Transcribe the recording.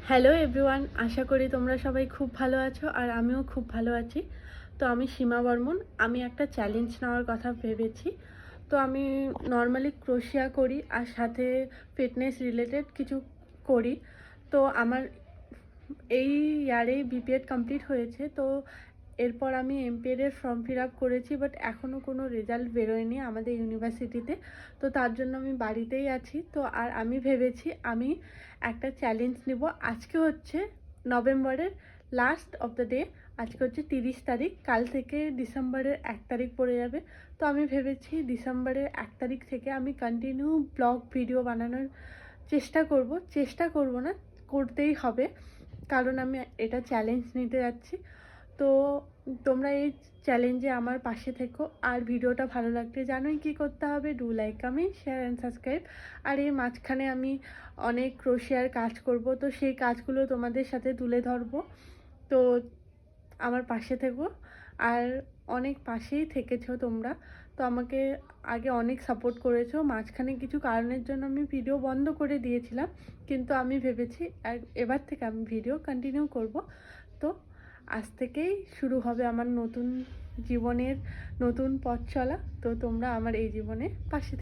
Hello everyone, আশা করি তোমরা সবাই খুব ভালো আছো আর আমিও খুব ভালো আছি। তো আমি সীমা বর্মন। আমি একটা চ্যালেঞ্জ নেওয়ার কথা ভেবেছি। তো আমি নর্মালি ক্রোশিয়া করি আর সাথে ফিটনেস রিলেটেড কিছু করি। তো আমার এই ইয়ারেই বিপিএড কমপ্লিট হয়েছে। তো এরপর আমি এমপিএডের ফর্ম ফিল আপ করেছি, বাট এখনও কোনো রেজাল্ট বেরোয়নি আমাদের ইউনিভার্সিটিতে। তো তার জন্য আমি বাড়িতেই আছি। তো আর আমি ভেবেছি আমি একটা চ্যালেঞ্জ নেব। আজকে হচ্ছে নভেম্বরের লাস্ট অফ দ্য ডে। আজকে হচ্ছে 30 তারিখ, কাল থেকে ডিসেম্বরের 1 তারিখ পড়ে যাবে। তো আমি ভেবেছি ডিসেম্বরের 1 তারিখ থেকে আমি কন্টিনিউ ব্লগ ভিডিও বানানোর চেষ্টা করব না, করতেই হবে, কারণ আমি এটা চ্যালেঞ্জ নিতে যাচ্ছি। তো তোমরা এই চ্যালেঞ্জে আমার পাশে থেকো। আর ভিডিওটা ভালো লাগলে জানোই কী করতে হবে, do like, comment, share and subscribe. আর এর মাঝখানে আমি অনেক ক্রোশিয়ার কাজ করব, তো সেই কাজগুলো তোমাদের সাথে তুলে ধরবো। তো আমার পাশে থেকো। আর অনেক পাশেই থেকেছো তোমরা। তো আমাকে আগে অনেক সাপোর্ট করেছো। মাঝখানে কিছু কারণের জন্য আমি ভিডিও বন্ধ করে দিয়েছিলাম, কিন্তু আমি ভেবেছি এবার থেকে আমি ভিডিও কন্টিনিউ করব। তো আজ থেকেই শুরু হবে আমার নতুন জীবনের নতুন পথ চলা। তো তোমরা আমার এই জীবনে পাশে